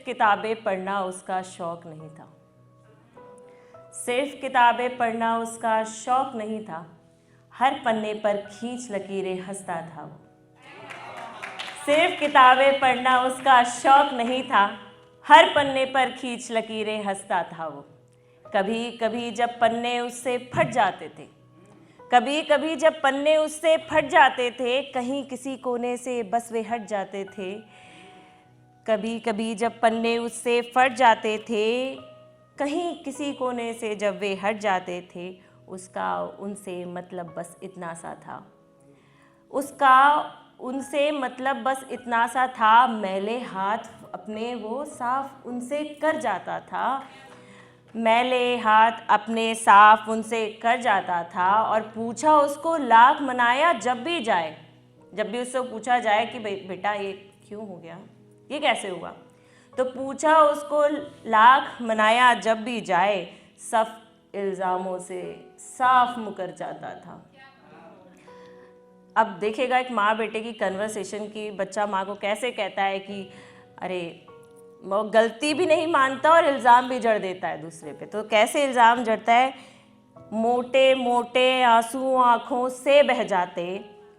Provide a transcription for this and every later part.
किताबें पढ़ना उसका शौक नहीं था, सिर्फ किताबें पढ़ना उसका शौक नहीं था, हर पन्ने पर खींच लकीरें हंसता था वो। सिर्फ किताबें पढ़ना उसका शौक नहीं था, हर पन्ने पर खींच लकीरें हंसता था वो। कभी कभी जब पन्ने उससे फट जाते थे, कभी कभी जब पन्ने उससे फट जाते थे, कहीं किसी कोने से बस वे हट जाते थे। कभी कभी जब पन्ने उससे फट जाते थे, कहीं किसी कोने से जब वे हट जाते थे, उसका उनसे मतलब बस इतना सा था। उसका उनसे मतलब बस इतना सा था, मैले हाथ अपने वो साफ उनसे कर जाता था, मैले हाथ अपने साफ उनसे कर जाता था। और पूछा उसको लाख मनाया जब भी जाए, जब भी उससे पूछा जाए कि बेटा ये क्यों हो गया, ये कैसे हुआ, तो पूछा उसको लाख मनाया जब भी जाए, सब इल्ज़ामों से साफ मुकर जाता था। अब देखिएगा एक माँ बेटे की कन्वर्सेशन की, बच्चा माँ को कैसे कहता है कि अरे वो गलती भी नहीं मानता और इल्ज़ाम भी जड़ देता है दूसरे पे। तो कैसे इल्ज़ाम जड़ता है, मोटे मोटे आंसू आँखों से बह जाते,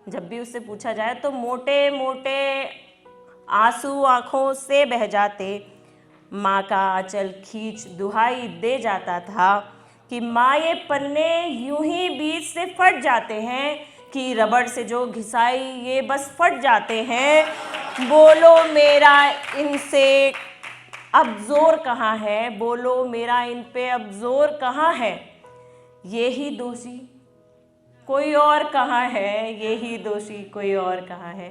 जब भी उससे पूछा जाए तो मोटे मोटे आंसू आँखों से बह जाते, माँ का आंचल खींच दुहाई दे जाता था कि माँ ये पन्ने यूं ही बीच से फट जाते हैं कि रबड़ से जो घिसाई ये बस फट जाते हैं। बोलो मेरा इनसे अब जोर कहाँ है, बोलो मेरा इन पे अब जोर कहाँ है, ये ही दोषी कोई और कहाँ है, ये ही दोषी कोई और कहाँ है।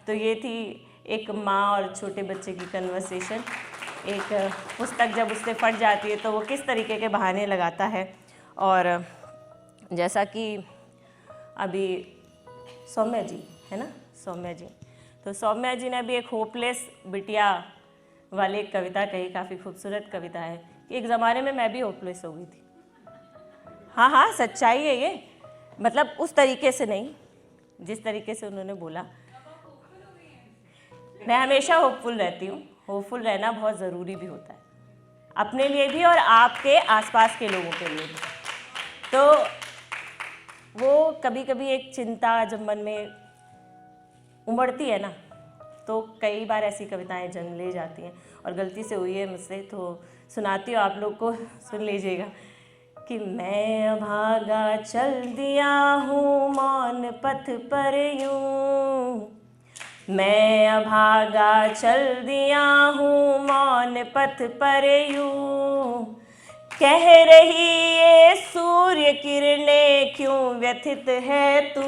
तो ये थी एक माँ और छोटे बच्चे की कन्वर्सेशन। एक पुस्तक जब उससे फट जाती है तो वो किस तरीके के बहाने लगाता है। और जैसा कि अभी सौम्या जी है ना, सौम्या जी, तो सौम्या जी ने अभी एक होपलेस बिटिया वाली एक कविता कही, काफ़ी खूबसूरत कविता है कि एक ज़माने में मैं भी होपलेस हो गई थी। हाँ हाँ सच्चाई है ये, मतलब उस तरीके से नहीं जिस तरीके से उन्होंने बोला। मैं हमेशा होपफुल रहती हूँ, होपफुल रहना बहुत ज़रूरी भी होता है, अपने लिए भी और आपके आसपास के लोगों के लिए भी। तो वो कभी कभी एक चिंता जब मन में उमड़ती है ना, तो कई बार ऐसी कविताएं जन्म ले जाती हैं। और गलती से हुई है मुझसे, तो सुनाती हूँ, आप लोग को सुन लीजिएगा कि मैं अभागा चल दिया हूँ मौन पथ पर यूं, मैं अभागा चल दिया हूँ मौन पथ पर यूं, कह रही ये सूर्य किरणें क्यों व्यथित है तू,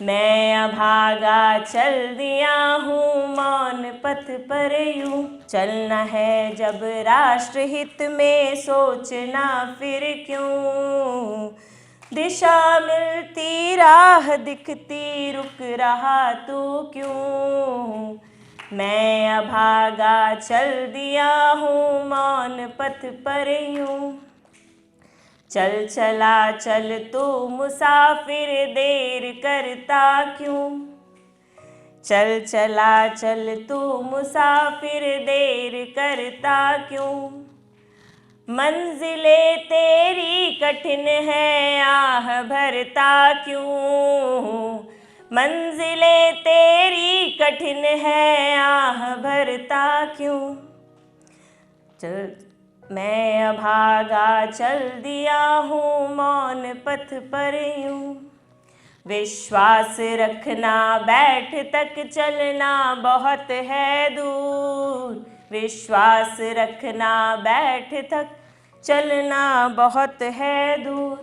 मैं अभागा चल दिया हूँ मौन पथ पर यूं। चलना है जब राष्ट्रहित में सोचना फिर क्यों, दिशा मिलती राह दिखती रुक रहा तू क्यों, मैं अभागा चल दिया हूँ मौन पथ पर यूं। चल चला चल तू मुसाफिर देर करता क्यों, चल चला चल तू मुसाफिर देर करता क्यों, मंजिले तेरी कठिन है आह भरता क्यों, मंजिले तेरी कठिन है आह भरता क्यों। चल मैं अभागा चल दिया हूँ मौन पथ पर यूं, विश्वास रखना बैठ तक चलना बहुत है दूर, विश्वास रखना बैठ तक चलना बहुत है दूर,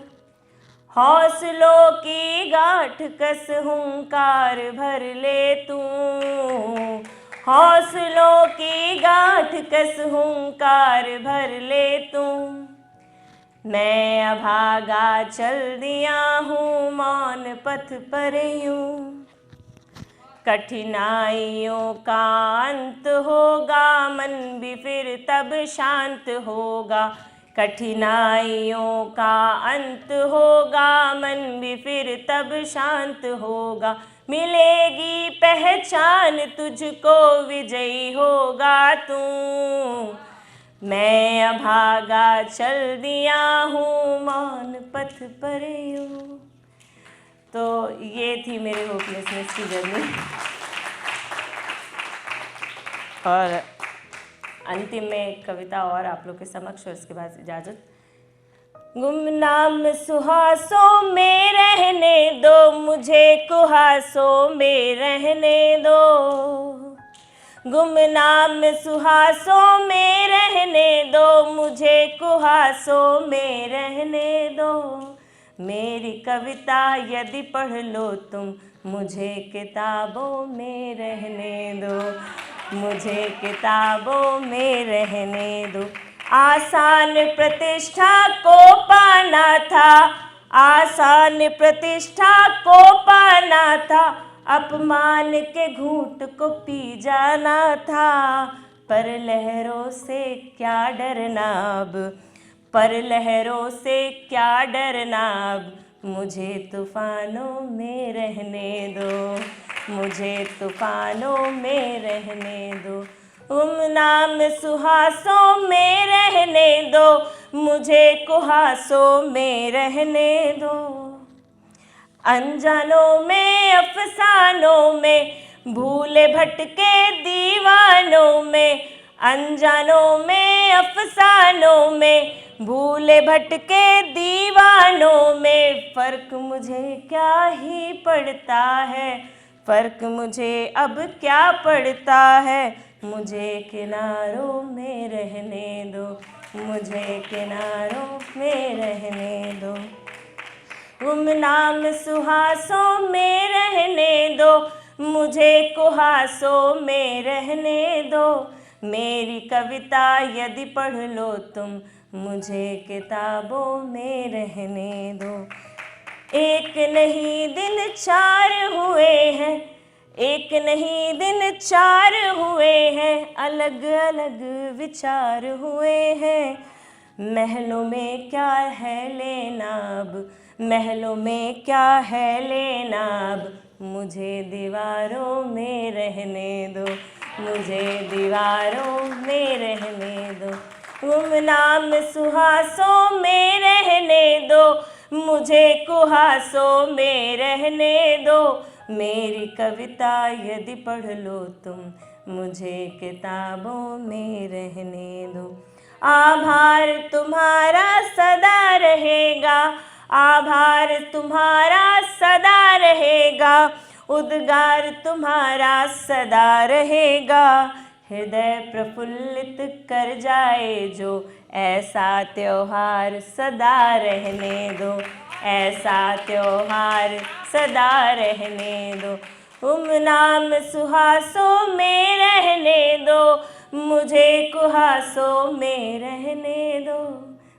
हौसलों की गांठ कस हुंकार भर ले तू, हौसलों की गांठ कस हुंकार भर ले तू, मैं अभागा चल दिया हूँ मौन पथ पर यूं, कठिनाइयों का अंत होगा मन भी फिर तब शांत होगा, कठिनाइयों का अंत होगा, मन भी फिर तब शांत होगा। मिलेगी पहचान तुझको, विजयी होगा तू। मैं अभागा चल दिया हूँ, मौन पथ पर यूं। तो ये थी मेरे होपलेसनेस की जर्नी। और अंतिम में एक कविता और आप लोग के समक्ष, और उसके बाद इजाज़त। गुमनाम सुहासों में रहने दो, मुझे कुहासों में रहने दो। गुमनाम सुहासों में रहने दो, मुझे कुहासों में रहने दो। मेरी कविता यदि पढ़ लो तुम, मुझे किताबों में रहने दो, मुझे किताबों में रहने दो। आसान प्रतिष्ठा को पाना था, आसान प्रतिष्ठा को पाना था, अपमान के घूंट को पी जाना था। पर लहरों से क्या डरना अब, पर लहरों से क्या डरना अब, मुझे तूफानों में रहने दो, मुझे तूफानों में रहने दो। गुमनाम सुहासों में रहने दो, मुझे कुहासों में रहने दो। अनजानों में अफसानों में, भूले भटके दीवानों में, अनजानों में अफसानों में, भूले भटके दीवानों में। फर्क मुझे क्या ही पड़ता है, फर्क मुझे अब क्या पड़ता है, मुझे किनारों में रहने दो, मुझे किनारों में रहने दो। गुमनाम सुहासों में रहने दो, मुझे कुहासों में रहने दो। मेरी कविता यदि पढ़ लो तुम, मुझे किताबों में रहने दो। एक नहीं दिन चार हुए हैं, एक नहीं दिन चार हुए हैं, अलग अलग विचार हुए हैं। महलों में क्या है लेना अब, महलों में क्या है लेना अब, मुझे दीवारों में रहने दो, मुझे दीवारों में रहने दो। गुमनाम सुहासों में रहने दो, मुझे कुहासों में रहने दो। मेरी कविता यदि पढ़ लो तुम, मुझे किताबों में रहने दो। आभार तुम्हारा सदा रहेगा, आभार तुम्हारा सदा रहेगा, उद्गार तुम्हारा सदा रहेगा। हृदय प्रफुल्लित कर जाए जो, ऐसा त्योहार सदा रहने दो, ऐसा त्योहार सदा रहने दो। गुमनाम सुहासों में रहने दो, मुझे कुहासों में रहने दो।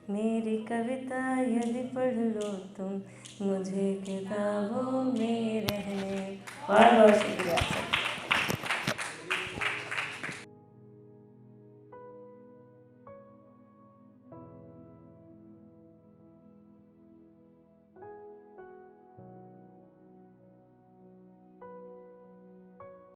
मेरी कविता यदि पढ़ लो तुम, मुझे किताबों में रहने। बहुत बहुत शुक्रिया।